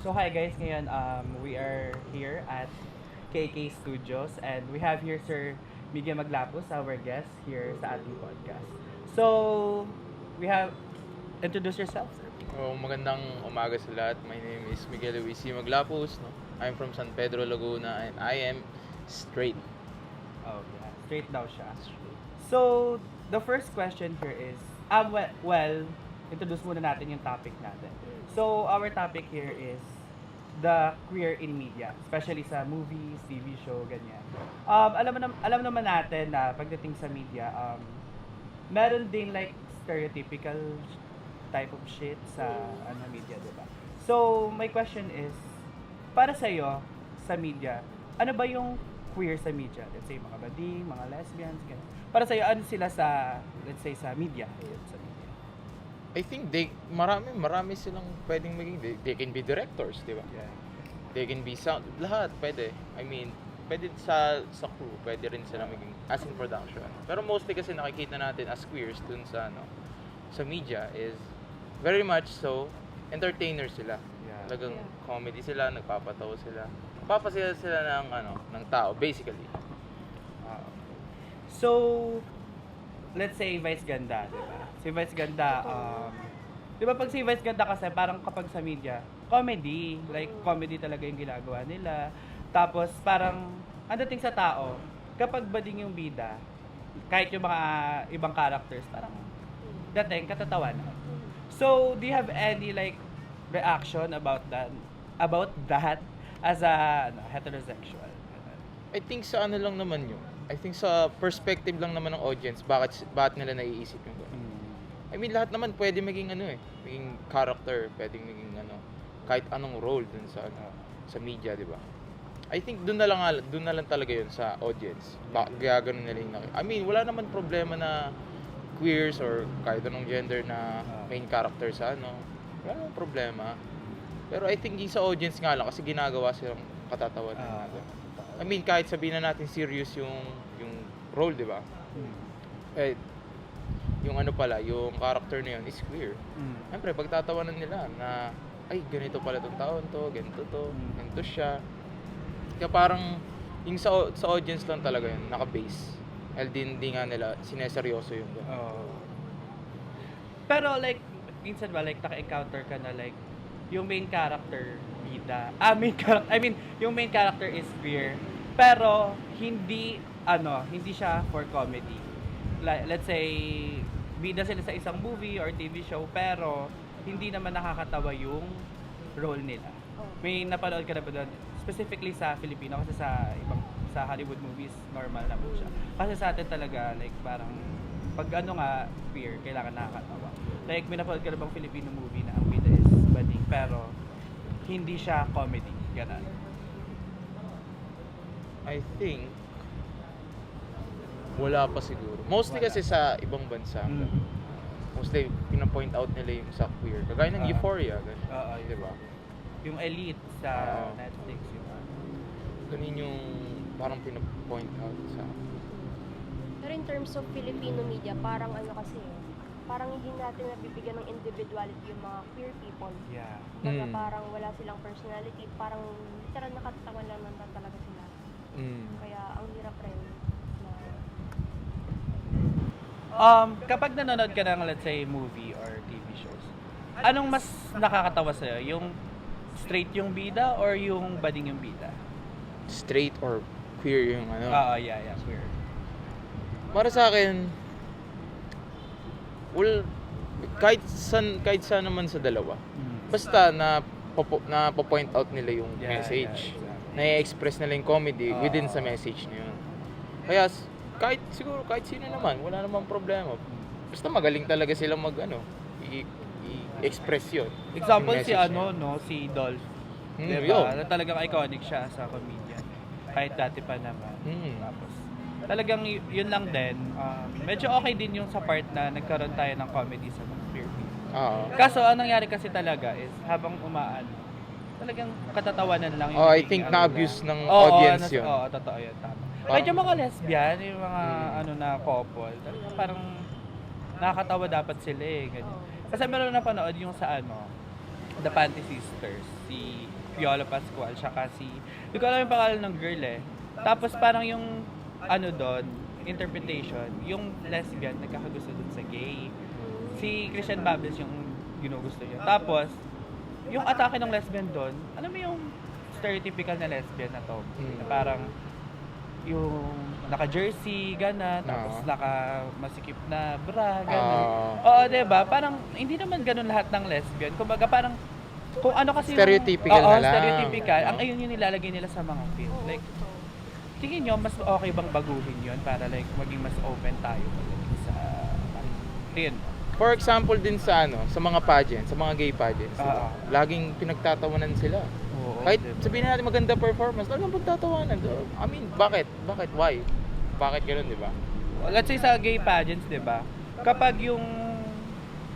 So hi guys, ngayon we are here at KK Studios and we have here Sir Miguel Maglapos, our guest here sa ating podcast. So, we have introduce yourself, sir. Oh, magandang umaga sa lahat. My name is Miguel Luis Maglapos. No? I'm from San Pedro, Laguna, and I am straight. Oh, yeah. Straight daw siya. So, the first question here is, introduce muna natin yung topic natin. So, our topic here is the queer in media, especially sa movies, TV show, ganyan. Alam naman natin na pagdating sa media, meron din like stereotypical type of shit sa media, di ba? So, my question is, para sa sa media, ano ba yung queer sa media? Let's say, mga bading, mga lesbians, ganyan. Para sa ano sila sa, let's say, sa media? Sa media. I think marami silang pwedeng maging, they can be directors, di ba? Yeah. They can be sound, lahat pwede. I mean, pwede sa crew, pwede rin sila maging as in production. Pero mostly kasi nakikita natin as queers dun sa sa media is very much so entertainer sila. Yeah. Talagang comedy sila, nagpapatawa sila. Nagpapasaya sila ng tao basically. So, let's say Vice Ganda, di ba? Si Vice Ganda, di ba pag si Vice Ganda kasi parang kapag sa media, comedy, like comedy talaga yung ginagawa nila. Tapos parang, ang dating sa tao, kapag bading yung bida, kahit yung mga ibang characters, parang dating katatawanan. So, do you have any like reaction about that? About that as a heterosexual? I think sa ano lang naman yun. I think sa perspective lang naman ng audience, bakit nila naiisip yung gano'n. I mean, lahat naman pwede maging maging character, pwedeng maging kahit anong role dun sa media, di ba? I think doon na lang talaga yun sa audience. Kaya ganun nila yung I mean, wala naman problema na queers or kahit anong gender na main character sa wala naman problema. Pero I think yung sa audience nga lang kasi ginagawa silang katatawanan. I mean, kahit sabihin na natin serious yung role, di ba? Eh, yung yung character na yun is queer. Siyempre, pagtatawanan nila na, ay, ganito pala tong taon to, ganito siya. Kaya parang, yung sa audience lang talaga yun, naka-base. Hindi nga nila sineseryoso yung gano'n. Pero like, minsan ba, like, naka-encounter ka na like, yung main character, bida. Yung main character is queer, pero hindi siya for comedy. Like, let's say, bida sila sa isang movie or TV show, pero hindi naman nakakatawa yung role nila. May napanood ka na ba doon? Specifically sa Filipino, kasi sa Hollywood movies, normal naman siya. Kasi sa atin talaga, like, parang, pag queer, kailangan nakakatawa. Like, may napanood ka na bang Filipino movie na ang bida is bading, pero hindi siya comedy, gano'n. I think, wala pa siguro. Mostly kasi sa ibang bansa. Mostly, pinapoint out nila yung sa queer. Kagaya ng Euphoria, ganun. Diba? Yung Elite sa Netflix, yung Ganun yung parang pinapoint out sa... Pero in terms of Filipino media, parang parang hindi natin nabibigyan ng individuality yung mga queer people. Yeah. Kumbaga parang wala silang personality, parang literal nakatawa lang naman talaga sila. Kaya ang hirap rin na... Kapag nanonood ka ng, let's say, movie or TV shows, anong mas nakakatawa sa'yo? Yung straight yung bida or yung bading yung bida? Straight or queer yung Yeah, queer. Para sa akin, well, kahit saan naman sa dalawa. Basta na po-point out nila yung message. Na-express nila yung comedy within sa message na yun. Kaya kahit sino naman, wala namang problema. Basta magaling talaga sila i-express yun. Example yung si message si Dolph. yun. Diba? Na talagang iconic siya sa comedian. Kahit dati pa naman. Tapos, talagang yun lang din. Medyo okay din yung sa part na nagkaroon tayo ng comedy sa mga queer people. Kaso, anong nangyari kasi talaga is, habang talagang katatawanan lang yung I think na-abuse lang. ng audience yun. Oo, totoo yun. Tama. Kahit yung mga lesbian, yung mga na couple, talagang parang nakakatawa dapat sila ganyan. Kasi meron na panood yung sa The Panty Sisters, si Piolo Pascual, tsaka si, hindi ko alam yung pangalan ng girl eh. Tapos parang yung, ano doon, interpretation, yung lesbian nagkakagusto doon sa gay. Si Christian Babes yung ginugusto niya. Tapos, yung atake ng lesbian doon, alam mo yung stereotypical na lesbian na to, na parang, yung naka-jersey, gana, tapos naka-masikip na bra, gana. Oo, diba? Parang, hindi naman ganun lahat ng lesbian. Kumbaga, parang, kung ano kasi Stereotypical na lang. stereotypical. Ang ayun yung nilalagay nila sa mga film. Like, tingin nyo, mas okay bang baguhin yun para like, maging mas open tayo pagdating sa, yun. For example din sa sa mga pageants, sa mga gay pageants, Oo. laging pinagtatawanan sila. Oo, Kahit diba? sabihin natin maganda performance, talagang pagtatawanan. I mean, bakit? Bakit? Why? Bakit gano'n, di ba? Let's say sa gay pageants, di ba? Kapag yung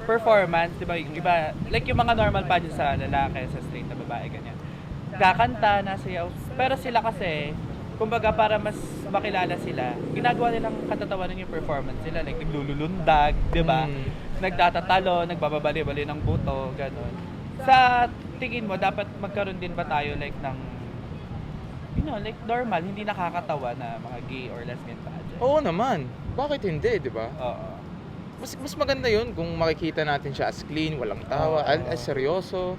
performance, di ba, yung iba, like yung mga normal pageants sa lalaki, sa straight na babae, ganyan. Kakanta, nasayaw. Pero sila kasi, kumbaga para mas makilala sila, ginagawa nilang katatawanan yung performance sila. Like, naglululundag, di ba? Nagtatatalo, nagbababali-bali ng buto, gano'n. Sa tingin mo, dapat magkaroon din ba tayo like ng, you know, like normal, hindi nakakatawa na mga gay or lesbian pageant? Oo naman. Bakit hindi, di ba? Oo. Mas maganda yun kung makikita natin siya as clean, walang tawa, as seryoso.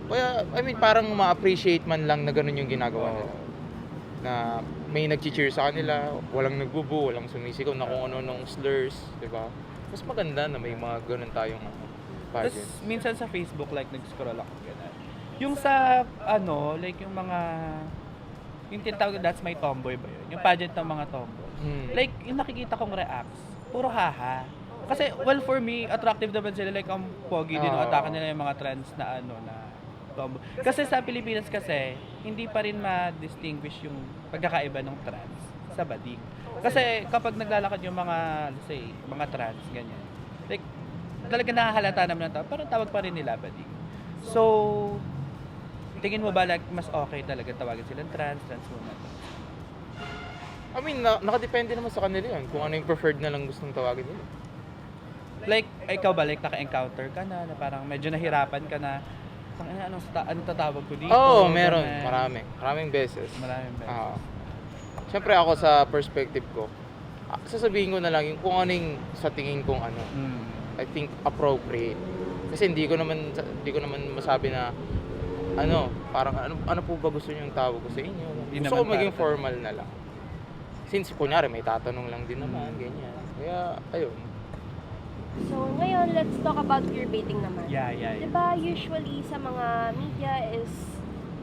Kaya, I mean, parang ma-appreciate man lang na ganun yung ginagawa nila. Na may nag-cheer sa kanila, walang nagbubu, walang sumisigaw na kung ano nung slurs, di ba? Mas maganda na may mga ganun tayong Tapos pageant. minsan sa Facebook, like nag-scroll ako gano'n. Yung sa, ano, like yung mga, yung tinatawag, that's my tomboy ba yun? Yung pageant ng mga tomboy. Like, yung nakikita kong reacts, puro haha. Kasi, well, for me, attractive naman sila. Like, ang pogi din, atake nila yung mga trans na ano, na tomboy. Kasi sa Pilipinas kasi, hindi pa rin ma-distinguish yung pagkakaiba ng trans sa bading. Kasi kapag naglalakad yung mga, let's say, mga trans, ganyan. Like, talaga nakahalata naman ng tao, pero tawag pa rin nila bading. So, tingin mo ba like, mas okay talaga tawagin silang trans woman? I mean, nakadepende naman sa kanila yun, kung ano yung preferred na lang gustong tawagin nila. Like, ikaw ba, like, naka-encounter ka na parang medyo nahirapan ka na, anong tatawag ko dito? Oo, meron. Ganun. Maraming beses. Maraming beses. Siyempre ako sa perspective ko, sasabihin ko na lang yung kung anong sa tingin kong ano, I think appropriate. Kasi hindi ko naman masabi na parang ano po ba gusto niyo yung tawag ko sa inyo? Hindi Gusto ko naman maging para- formal na lang. Since kunyari may tatanong lang din naman, ganyan. Kaya ayun. So, ngayon, let's talk about queerbaiting naman. Yeah. Diba, usually sa mga media is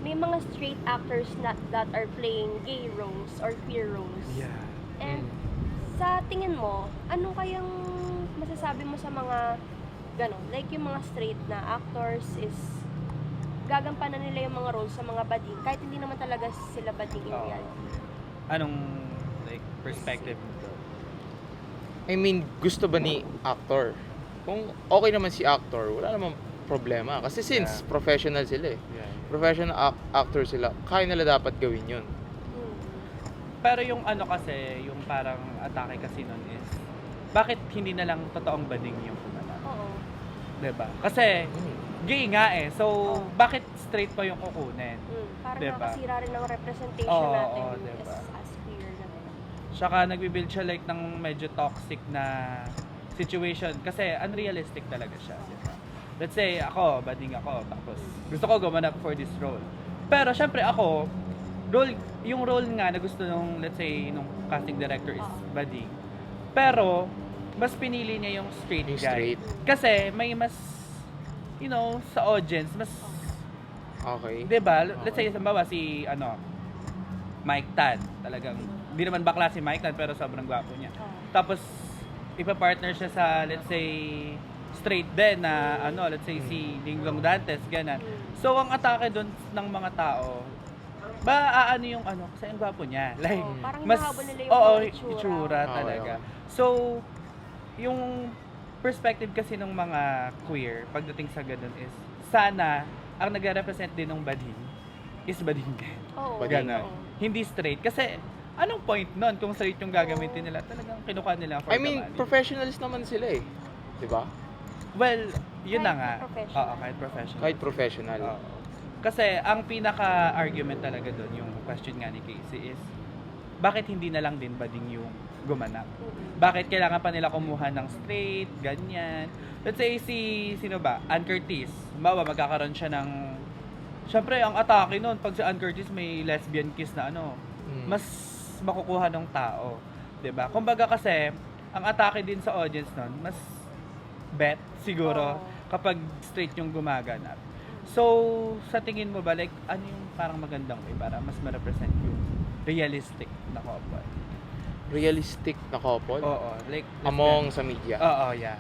may mga straight actors that are playing gay roles or queer roles. Yeah. And sa tingin mo, ano kayang masasabi mo sa mga ganon? Like yung mga straight na actors is gagampanan nila yung mga roles sa mga bading kahit hindi naman talaga sila bading in Oo. reality. Anong, like, perspective mo? I mean, gusto ba ni actor? Kung okay naman si actor, wala namang problema. Kasi since Yeah. professional sila eh. Yeah. Professional actor sila, kaya nila dapat gawin yun. Pero yung ano kasi, yung parang atake kasi nun is, bakit hindi na lang totoong bading yung kumanap? Oo. Diba? Kasi, gay nga eh. So, bakit straight pa yung kukunin? Parang Diba? nakasira rin ng representation Oo, natin diba? as queer naman. Tsaka nagbibuild siya like ng medyo toxic na situation. Kasi unrealistic talaga siya. Diba? Let's say, ako, bading ako. Tapos, gusto ko gumanap for this role. Pero, syempre ako, yung role nga na gusto nung, let's say, nung casting director is bading. Pero, mas pinili niya yung straight Yung guy. straight. Kasi, may mas, you know, sa audience, mas, Okay. diba? Let's say, sambawa, si, Mike Tan. Talagang, hindi naman bakla si Mike Tan, pero sobrang gwapo niya. Tapos, ipa-partner siya sa, let's say, straight din na, let's say, si Linglong Dantes, gano'n. So, ang atake doon ng mga tao, yung kasi ang gwapo niya. Like, Parang mas, hinahabol nila yung oo, mga itsura. itsura talaga. So, yung perspective kasi ng mga queer, pagdating sa ganun is, sana, ang nag-represent din ng bading, is bading din. Oo. Ganon. oo. Hindi straight. Kasi, anong point nun kung straight yung gagamitin nila? Talagang kinukuha nila for I the mean, money. professionals naman sila eh. 'Di ba? Well, Yun na Kahit nga. professional. Oo, kahit professional. Kahit professional. Oo. Kasi ang pinaka-argument talaga doon, yung question nga ni Casey is, bakit hindi na lang din bading yung gumanap? Bakit kailangan pa nila kumuha ng straight, ganyan? Let's say sino ba? Ann Curtis. Magkakaroon siya ng... Siyempre, ang atake nun, pag si Ann Curtis may lesbian kiss na ano, mas makukuha ng tao. 'Di ba? Kumbaga kasi, ang atake din sa audience nun, mas bet siguro Oo. kapag straight yung gumaganap. So, sa tingin mo ba, like, ano yung parang magandang way para mas ma-represent yung realistic na couple? Realistic na couple? Oo, like, Among sa media? Oo, yeah.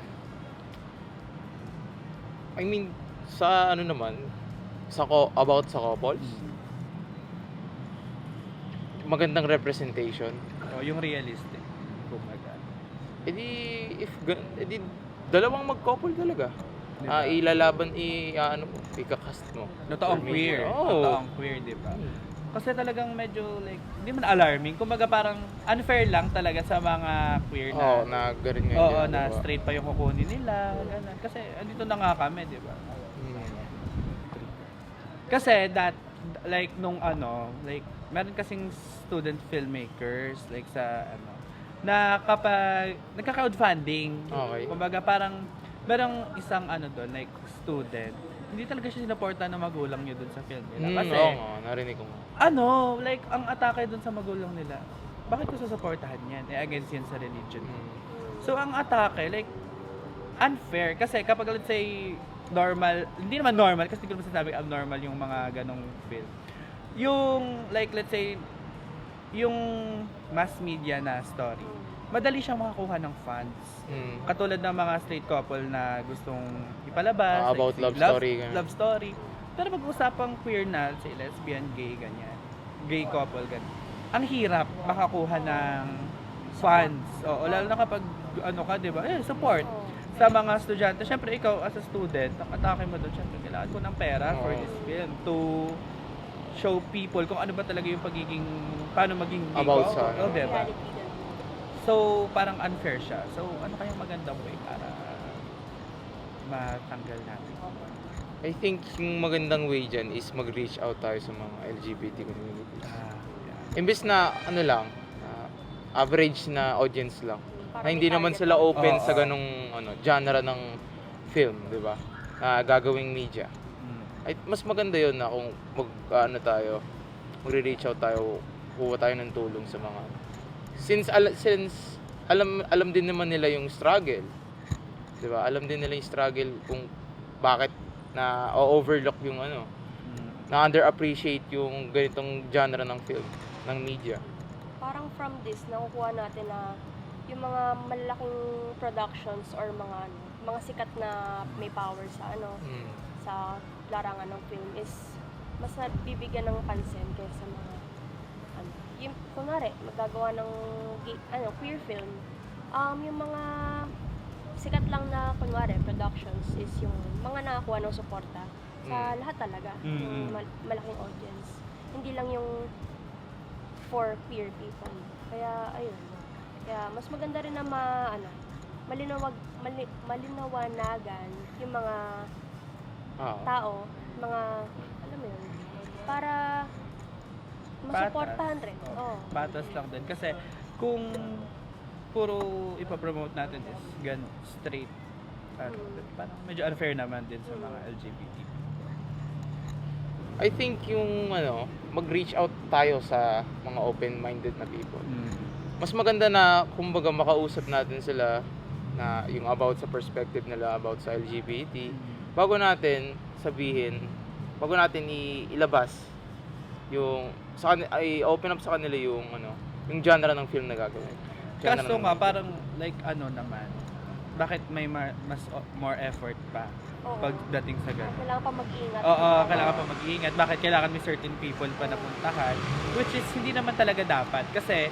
I mean, sa ano naman, about sa couples, magandang representation. So, yung realistic, kumbaga. Edi dalawang mag-couple talaga. Diba? Ilalaban, ano mo, ikakast mo. Totoong For me. queer. Oo. Totoong queer, di ba? Kasi talagang medyo like, hindi man alarming. Kumbaga parang unfair lang talaga sa mga queer na, Oo, na ganun nga. oo, yun, na diba? straight pa yung kukunin nila. Ganun. Kasi andito na nga kami, di ba? Kasi like nung ano, like meron kasing student filmmakers like sa ano na kapag nagka-crowdfunding, Okay. kumbaga parang merong isang ano doon like student, hindi talaga siya sinuporta ng magulang niya doon sa film nila. Kasi Oo nga, narinig ko nga. ano, like ang atake doon sa magulang nila, bakit ko susuportahan yan? Against yan sa religion. So ang atake, like, unfair. Kasi kapag let's say, normal, hindi naman normal, kasi hindi ko masasabi abnormal yung mga ganong film. Yung, like, let's say, yung mass media na story, madali siyang makakuha ng fans. Katulad ng mga straight couple na gustong ipalabas. About si love story, ganun. Love story. Pero pag-usapang queer na, si lesbian, gay, ganyan. Gay couple, ganyan. Ang hirap makakuha ng fans. Oo, lalo na kapag, ano ka, di ba? Support. Sa mga estudyante, syempre ikaw as a student, ang atake mo doon, syempre kailangan ko ng pera for this film to show people kung ano ba talaga yung pagiging, paano maging gay About couple. sa ano. Oh, diba? Reality ganun. So, parang unfair siya. So, ano kayang magandang way para matanggal natin? I think yung magandang way dyan is mag-reach out tayo sa mga LGBT communities. Yeah. Imbes na, ano lang, average na audience lang. Parang Na hindi may naman target sila open Oo. sa ganung genre ng film, di ba? Na gagawing media. Ay, mas maganda yun na kung magre-reach out tayo, kuha tayo ng tulong sa mga since alam din naman nila yung struggle. 'Di ba? Alam din nila yung struggle kung bakit na overlook yung na underappreciate yung ganitong genre ng film, ng media. Parang from this, nakukuha natin na yung mga malalaking productions or mga sikat na may power sa sa larangan ng film is mas nabibigyan ng pansin kaysa mga yung kunwari magagawa ng queer film, yung mga sikat lang na kunwari productions is yung mga nakakuha ng suporta sa lahat talaga, yung malaking audience, hindi lang yung for queer people. Kaya ayun, kaya mas maganda rin na malinawanagan yung mga tao, mga, alam mo yun, para masuportahan rin. Oo. Patas lang din. Kasi kung puro ipapromote natin is straight, parang medyo unfair naman din sa mga LGBT. I think yung mag-reach out tayo sa mga open-minded na people. Mas maganda na kumbaga makausap natin sila na yung about sa perspective nila about sa LGBT bago natin ilabas yung open up sa kanila yung yung genre ng film na gagawin. Kaso nga parang like naman, bakit may more effort pa Oo. pagdating sa ganun? Kailangan pa mag-iingat. Oo, kailangan pa mag-iingat. Bakit kailangan may certain people pa napuntahan? Which is hindi naman talaga dapat. Kasi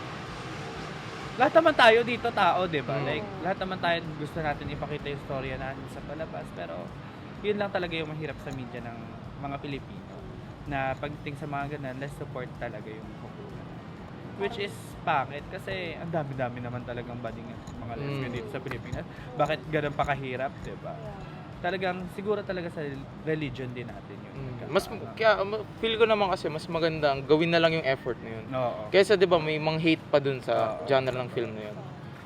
lahat naman tayo dito tao, di ba? Like, lahat naman tayo gusto natin ipakita yung storya natin sa palabas. Pero yun lang talaga yung mahirap sa media ng mga Pilipino. Na pagdating sa mga ganun, less support talaga yung kukuha. Which is bakit? Kasi ang dami-dami naman talagang bading mga lesbian dito sa Pilipinas. Bakit ganun pa kahirap, di ba? talagang siguro talaga sa religion din natin yun. Feel ko naman kasi mas magandang gawin na lang yung effort na yun. Oo. Kaysa 'di ba may mang hate pa dun sa Oo. genre ng film na yun.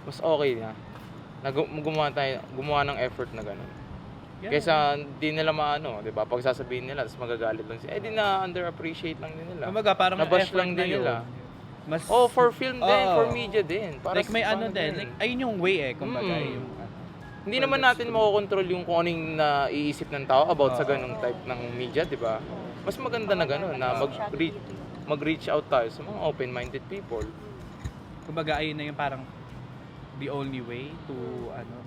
Mas okay na gumawa ng effort na gano'n. Yan. Kaysa di nila maano, 'di ba? Pag sasabihin nila, tapos magagalit lang sila. Eh di na underappreciate lang din nila. Kumbaga parang Nabash effort lang na din yun. nila. Mas For film din, Oo. for media din. Para like may ano din, yun. like ayun yung way kumbaga Mm. yung Hindi Well, naman that's natin true. makokontrol yung kung anong naiisip ng tao about sa Oo. ganung type ng media, 'di ba? Mas maganda na gano'n na mag-reach out tayo sa mga open-minded people. kumbaga ayun na yung parang the only way to ano.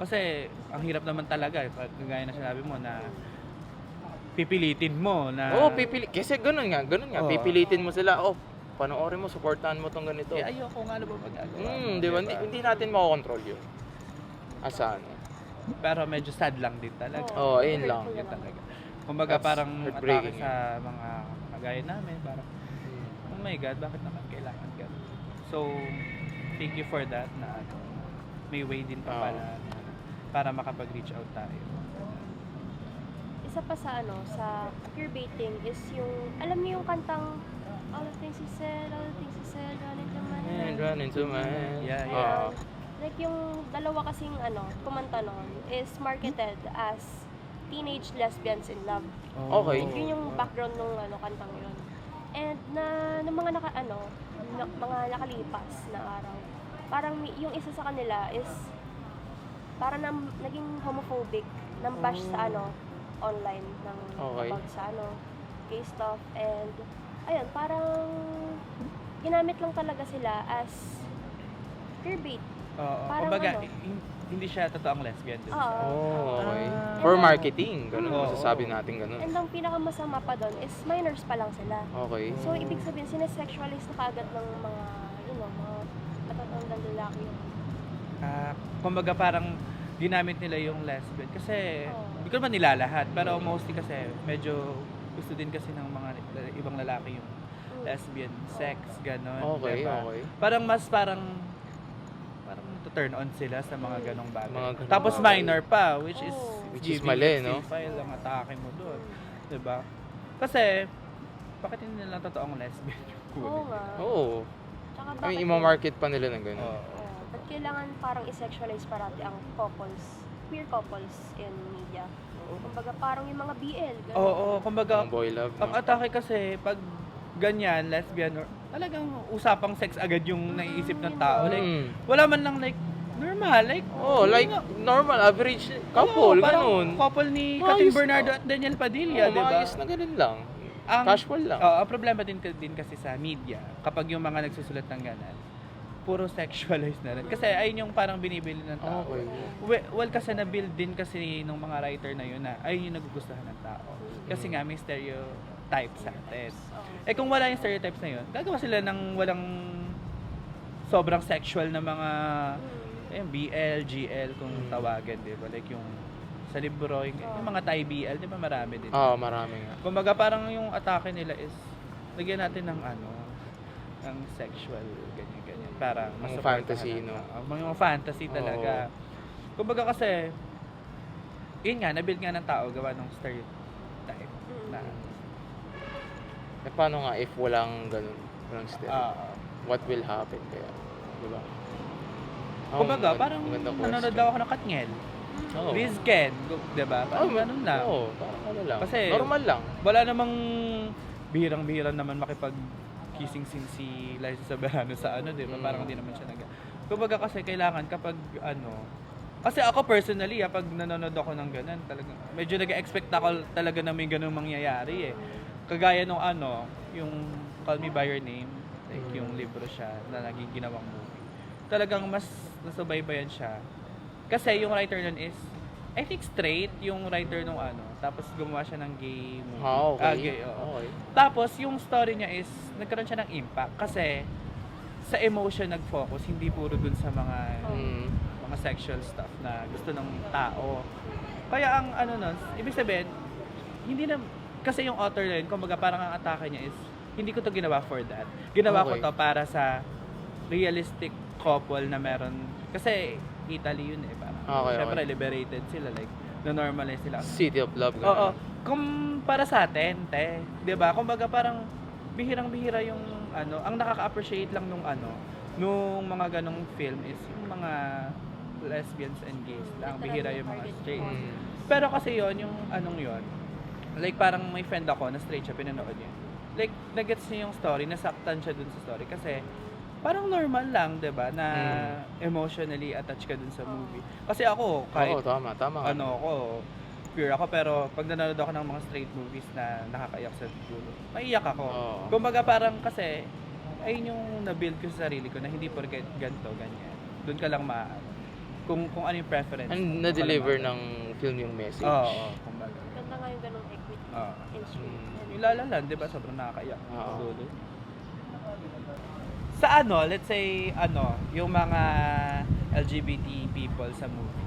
Kasi ang hirap naman talaga, kagaya na sinabi mo na pipilitin mo na Kasi gano'n nga, Oo. pipilitin mo sila, panoorin mo, supportahan mo tong ganito. eh, ayoko nga ano ba magagawa. Di ba? Hindi natin makokontrol yun. Asa ano? Pero medyo sad lang din talaga. Oo, ayun lang. Yun talaga. Kumbaga That's parang atake heartbreaking, sa mga kagaya namin, parang oh my God, bakit naman kailangan ganun? So, thank you for that na ano, may way din pa Oo. pala para makapag-reach out tayo. Isa pa sa sa queerbaiting is yung, alam niyo yung kantang all the things he said, run into my head. Run into my head. Yeah, Ayun. yeah. Like yung dalawa kasing kumanta nun is marketed as teenage lesbians in love. Okay. Yun yung background nung kantang yun. And ng mga mga nakalipas na araw, parang yung isa sa kanila is parang naging homophobic, nang bash sa online ng Okay. about sa gay stuff, and ayun, parang ginamit lang talaga sila as queerbait. Oo. Parang Kumbaga, ano? hindi siya totoong lesbian dun. Oo. Okay. Ah. For marketing, ganun Oo. masasabi natin ganun. And ang pinakamasama pa doon is minors pa lang sila. Okay. So, ibig sabihin, sinesexualize na kaagad ng mga, mga matatandang lalaki yung Kumbaga parang ginamit nila yung lesbian. Kasi, Oo. hindi ko naman nilalahat, pero mostly kasi medyo gusto din kasi ng mga ibang lalaki yung lesbian sex, gano'n. Okay, diba? okay. Parang to turn on sila sa mga ganong bagay. Mga ganong Tapos bagay. minor pa, which is Which is giving mali, a no? file ang atake mo doon. Diba? Kasi, bakit hindi nila totoong lesbian yung Oo kunin? nga. Oo. Tsaka I bakit mean, ima-market pa nila ng ganun. Oo. Ba't kailangan parang i-sexualize parati ang couples, queer couples in media? Kumbaga parang yung mga BL, gano'n. Oo, kumbaga, Ang boy love. ang atake kasi, pag ganyan, lesbian, or talagang usapang sex agad yung naiisip ng tao. Like, wala man lang like, normal, like, like normal, average couple, oo, parang ganun. couple ni Maayos Catherine Bernardo na. at Daniel Padilla, Oo, di ba? maayos na ganun lang. Casual lang. Ang problema din kasi sa media, kapag yung mga nagsusulat ng ganan, puro sexualized na rin. Kasi ayun yung parang binibili ng tao. Okay. Well, kasi na-build din kasi nung mga writer na yun na ayun yung nagugustuhan ng tao. Kasi nga may stereotype sa atin. Eh kung wala yung stereotypes na yun, gagawa sila ng walang sobrang sexual na mga BL, GL kung tawagan, di ba? Like yung sa libro, yung mga Thai BL, di ba marami din. Oo, marami nga. Kumbaga parang yung atake nila is lagyan natin ng ng sexual, ganyan para Mga masuportahan fantasy, ng no? tao. Mga fantasy talaga. Kumbaga kasi, yun nga, nabuild nga ng tao gawa ng stereotype na Eh, paano nga if walang ganun? Walang step? What will happen kaya? Diba? kumbaga parang magandang nanonood question. daw ako ng Katniel. Oo. Liz Ken, di ba? Parang ganun lang. Oo, parang ano lang. Kasi- normal lang. Wala namang bihirang-bihirang naman kissing scene si Liza Soberano sa di ba? Parang hindi naman siya kumbaga kasi kailangan kapag kasi ako personally, pag nanonood ako ng ganun, talagang medyo nag-expect ako talaga na may ganung mangyayari Kagaya nung yung Call Me By Your Name, like yung libro siya na naging ginawang movie. Talagang mas nasubaybayan siya. Kasi yung writer nun is, I think straight yung writer nung tapos gumawa siya ng gay movie. Okay. Gay, oo. Okay. Tapos, yung story niya is, nagkaroon siya ng impact kasi sa emotion nag-focus, hindi puro dun sa mga mga sexual stuff na gusto ng tao. Kaya ang nun, ibig sabihin, hindi na, kasi yung author na yun, kumbaga parang ang atake niya is, hindi ko to ginawa for that. Ginawa ko Okay. to para sa realistic couple na meron, kasi Italy yun parang, Okay, syempre okay. liberated sila, like, na-normalize sila. City of Love. ganun. Oo. Kung para sa atin, 'di ba? Kumbaga parang bihirang-bihira yung ang nakaka-appreciate lang nung mga ganong film is yung mga lesbians and gays lang, bihira yung mga straight. Mm. Pero kasi yon yung yon. Like parang may friend ako na straight siya, pinanood niya. Like nagets niya yung story, nasaktan siya dun sa story kasi parang normal lang, 'di ba, na emotionally attached ka dun sa movie. Kasi ako kahit Oo, tama ka. ako, queer ako, pero pag nanonood ako ng mga straight movies na nakakaiyak sa dulo, maiiyak ako. Oo. Kumbaga parang kasi, ayun yung na-build ko sa sarili ko na hindi porket ganito, ganyan. Doon ka lang kung ano yung preference. And na-deliver ng film yung message. Oo, kumbaga. Ganda nga yung ganong equity Oo. in street. Yung La La Land, di ba, sobrang nakakaiyak. Oo. Sa dulo. Sa let's say, yung mga LGBT people sa movie.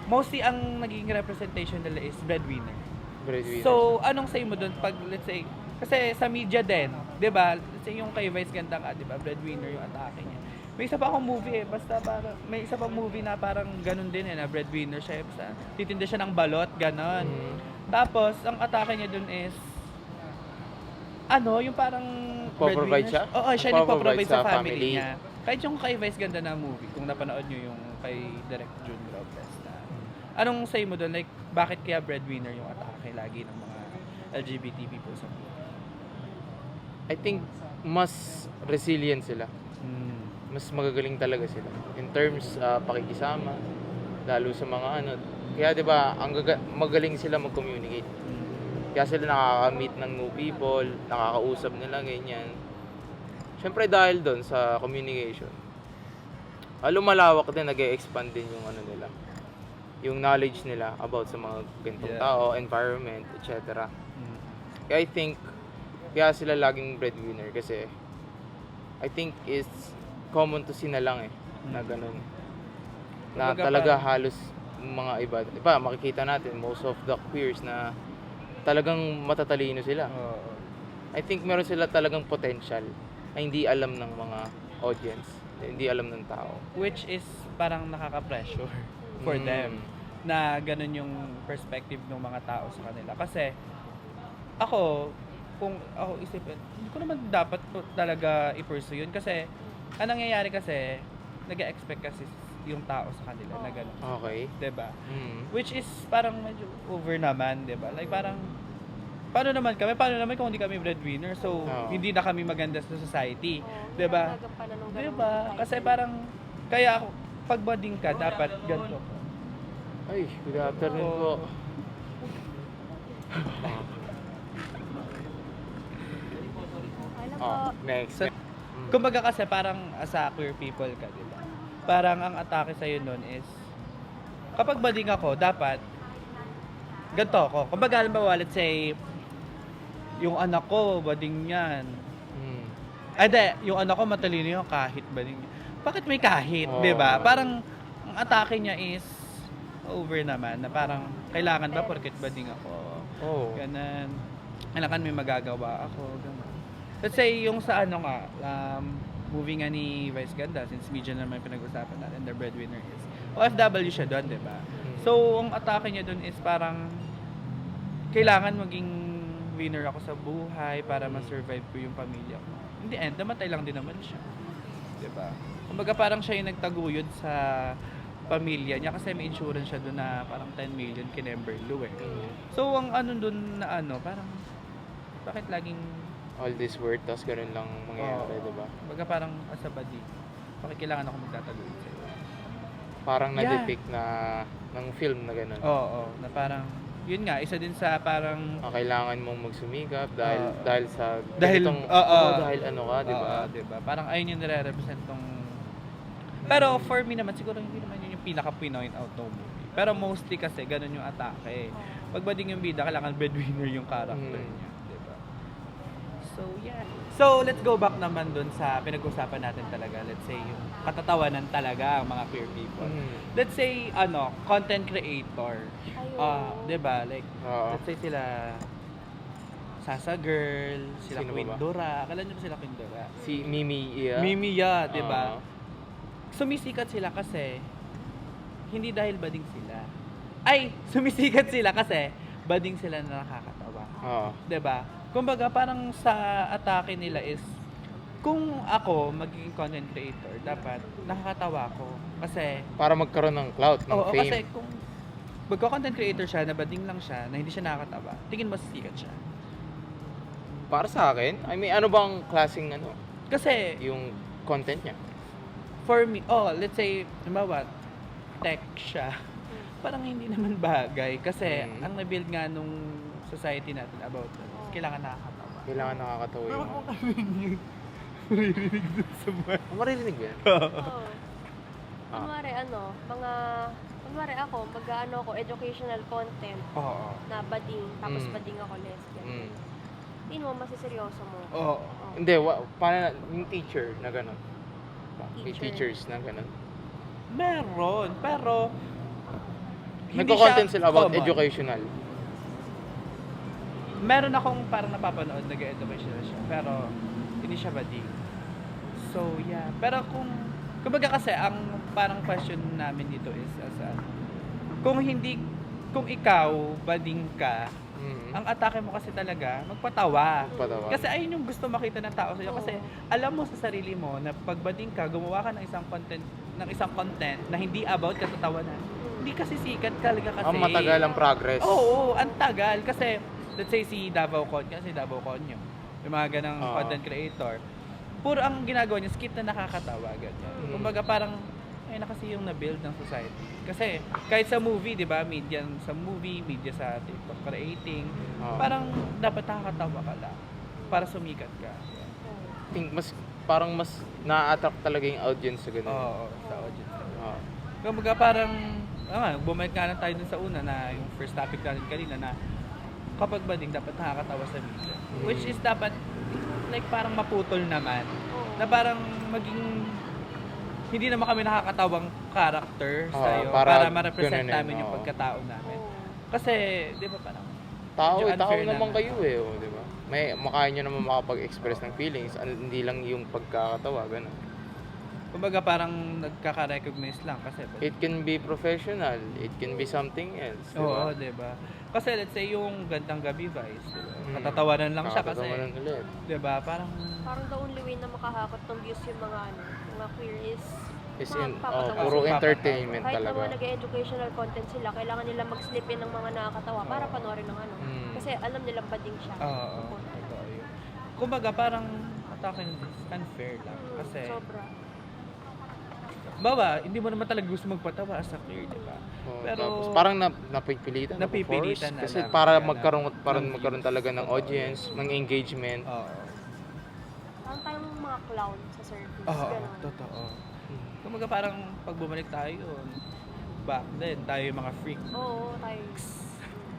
Mostly ang naging representation nila is breadwinner. Breadwinner. So, anong say mo dun pag, let's say, kasi sa media din, di ba? Let's say yung kay Vice ganda ka, di ba? Breadwinner yung atake niya. May isa pa akong movie basta parang, may isa pang movie na parang ganun din na breadwinner siya. Basta titinda siya ng balot, ganon. Mm. Tapos, ang atake niya dun is, yung parang Nagpo-provide siya? Oo, siya yung nagpo-provide sa family family. niya. Kahit yung kay Vice ganda na movie, kung napanood nyo yung kay Direk June Robles na, anong say mo doon? Like, bakit kaya breadwinner yung atake lagi ng mga LGBT people sa movie? I think mas resilient sila. Mas magagaling talaga sila in terms pakikisama, lalo sa mga kaya 'di ba magaling sila mag-communicate. Kaya sila nakaka-meet ng new people, nakakausap nila ganyan. Syempre dahil doon sa communication, lumalawak din, nag-e-expand din yung nila, yung knowledge nila about sa mga ganitong tao, environment, etc. Kaya I think kaya sila laging breadwinner kasi I think it's common to see na lang na ganun. Na Kumbaga talaga halos mga iba makikita natin most of the queers na talagang matatalino sila. Oo. I think meron sila talagang potential na hindi alam ng mga audience, hindi alam ng tao. Which is parang nakaka-pressure for them na ganun yung perspective ng mga tao sa kanila. Kasi kung ako isipin, hindi ko naman dapat talaga i-pursue yun kasi anong nangyayari kasi nag-expect kasi yung tao sa kanila na ganun. Okay. 'Di ba? Mm. Which is parang medyo over naman, 'di ba? Like parang paano naman kung hindi kami breadwinner? So hindi na kami maganda sa society, 'di ba? 'Di ba? Kasi parang kaya ako pag budding ka dapat ganito. Ay, good afternoon po. Next. So, kumbaga kasi parang sa queer people ka, 'di ba? Parang ang atake sa noon is kapag bading ako, dapat ganito ako. Kumbaga halimbawa, let's say yung anak ko bading niyan. Yung anak ko matalino yun kahit bading. Bakit may kahit, 'di ba? Parang ang atake niya is over naman na parang kailangan ba porket bading ako. Ganun. Kailangan may magagawa ako, ganun. Let's say yung sa movie nga ni Vice Ganda, since media naman pinag-usapan natin, the breadwinner is OFW siya doon, di ba? So, ang atake niya doon is parang kailangan maging winner ako sa buhay para ma-survive ko yung pamilya ko. In the end, namatay lang din naman siya. Di ba? Kumbaga parang siya yung nagtaguyod sa pamilya niya kasi may insurance siya doon na parang 10 million kinemberlo eh. So, ang doon na parang bakit laging All this work, tapos ganun lang mangyayari, diba? Baga parang as a body, bakit kailangan ako magtataguyod sa'yo? Parang na-depict na ng film na ganun. Oo, na parang, yun nga, isa din sa parang kailangan mong magsumikap dahil sa dahil ganitong, dahil ka, diba? Diba? Parang ayun yung nire-represent tong. Pero for me naman, siguro hindi naman yun yung pinaka-pinoint out ng movie. Pero mostly kasi, ganun yung atake. Pag bading yung bida, kailangan breadwinner yung character niya. So, yeah. So, let's go back naman dun sa pinag-usapan natin talaga. Let's say, yung katatawanan talaga ang mga queer people. Let's say, content creator. Diba? Like, let's say sila Sasa Girl, sila Sino Queen ba? Dora. Akala nyo ba sila Queen Dora? Si Mimi Iya. Mimi Ya, diba? Sumisikat sila kasi hindi dahil bading sila. sumisikat sila kasi bading sila na nakakatawa. Oo. 'Di ba? Kumbaga parang sa atake nila is kung ako magiging content creator, dapat nakakatawa ako kasi Para magkaroon ng clout, ng oo, fame. kasi kung magko-content creator siya na bading lang siya, na hindi siya nakakatawa, tingin mo sisikat siya. Para sa akin, I mean, ano bang klaseng ano, Kasi yung content niya? for me, let's say, halimbawa, tech siya. Parang hindi naman bagay kasi Mm. ang na-build nga nung society natin about that, kailangan nakakatawa. Kailangan nakakatawa Pero yung... kung ano yung maririnig dun sa mga... Maririnig ba yan? Oo. Ah. Kunwari ako, mag-ano ako, educational content Oo. na bading, tapos Mm. bading ako lesbian. Mm. Hindi mo, masiseryoso mo. Oo. Oo. Hindi, paano yung teacher na gano'n? May Teacher. teachers na gano'n. Meron, pero Nagko-content siya sila about common. educational. Meron akong parang napapanood nag-educational siya, pero hindi siya bading. So, yeah. Pero kumbaga kasi, ang parang question namin dito is, kung ikaw, bading ka, Mm. ang atake mo kasi talaga, magpatawa. Patawa. Kasi ayun yung gusto makita ng tao sa'yo. Kasi Oo. alam mo sa sarili mo na pag bading ka, gumawa ka ng isang content na hindi about katatawanan. Hindi kasi sikat talaga kasi. Ang matagal ang progress. Oo, ang tagal. Kasi, let's say si Davao Conyo, yung mga ganang Oo. content creator, puro ang ginagawa niya, skit na nakakatawa, ganyan. Mm. Kumbaga parang, ay na kasi yung na-build ng society. Kasi, kahit sa movie, di ba, media sa TikTok creating, Oo. parang dapat nakakatawa ka lang para sumikat ka. Think parang mas na-attract talaga yung audience sa ganun. Oo, sa audience. Oo. Kumbaga parang, bumalik nga lang tayo dun sa una na yung first topic natin kanina na kapag bading dapat nakakatawa sa media. Mm. Which is dapat like parang maputol naman. Oo. Na parang maging hindi naman kami nakakatawang character Oo, sa'yo para para ma-represent ganunin, namin yung oo. pagkatao namin. Oo. Kasi, di ba parang Tao medyo tao unfair naman naman. kayo eh, oh, di ba? Makaya nyo naman makapag-express ng feelings, hindi lang yung pagkakatawa, ganun. kumbaga parang nagkaka-recognize lang kasi It can be professional, it can be something else, di ba? oo, di ba? Kasi let's say yung Gandang Gabi Vice, di ba? Mm. Katatawanan lang siya kasi, Nakakatawanan ulit. di ba? Parang Parang the only way na makahakot ng views yung mga queer is Is Mapapatawa. puro Mapapatawa. entertainment kahit talaga. naman nag-educational content sila, kailangan nila mag-slip in ng mga nakakatawa para Oo. panoorin ng ano. Mm. Kasi alam nilang bading siya. Oo, Yung content. totoo yun. Kumbaga parang atake is unfair lang. Kasi, Sobra. hindi mo naman talaga gusto magpatawa as a queer, di ba? Oh, Pero, tapos parang napipilitan, napipilitan napo-force. na Kasi lang. para Kaya magkaroon ng talaga views. ng Totoo audience, ng engagement. Oo. Parang tayong mga clown sa service. Oo, Ganon. totoo. Kumbaga parang pag bumalik tayo, back then, tayo yung mga freak. Oo, tayo.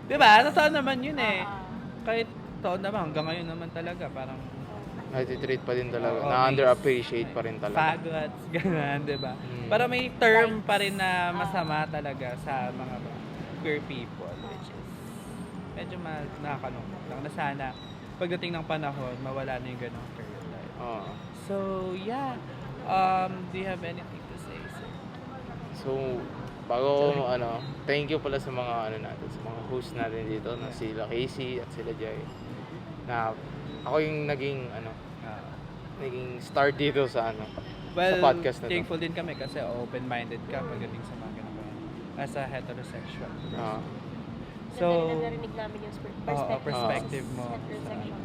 Di ba? Totoo naman yun eh. Ah, Kahit totoo naman, hanggang ngayon naman talaga, parang Natitreat pa din talaga. Oo, Na-underappreciate pa rin talaga. faggots, gano'n, di ba? Mm. Para may term pa rin na masama talaga sa mga queer people, which is medyo nakakalungkot lang na sana pagdating ng panahon, mawala na yung ganong stereotype. Oo. So, yeah. Do you have anything to say, sir? So, thank you pala sa mga sa mga host natin dito, na sila Casey at sila Jai. Na ako yung naging naging star dito sa Well, sa podcast na to. thankful din kami kasi open-minded ka pagdating sa mga ganun as a heterosexual person. Ah. So, narinig namin yung perspective mo. Heterosexual.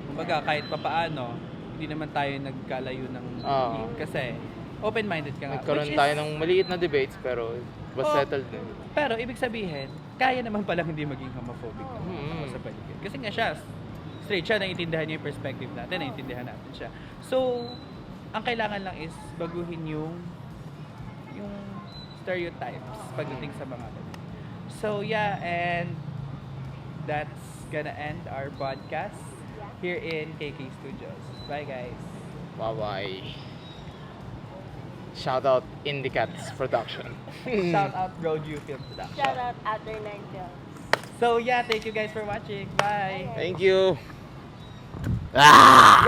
Kumbaga, kahit papaano, hindi naman tayo nagkalayo ng Oo. need kasi open-minded ka nga. Nagkaroon Which is- tayo ng maliit na debates pero it was Oo. settled na. Pero ibig sabihin, kaya naman palang hindi maging homophobic Mm. sa paligid. Kasi nga siya, straight siya, naiintindihan niya yung perspective natin, naiintindihan natin siya. So, ang kailangan lang is baguhin yung stereotypes pagdating sa mga ganun. So, yeah, and that's gonna end our podcast here in KK Studios. Bye, guys. Bye-bye. Shout out Indicats Production. Shout out Roadview Film Production. Shout out Other 9 Films. So, yeah, thank you guys for watching. Bye. Thank you. Ah!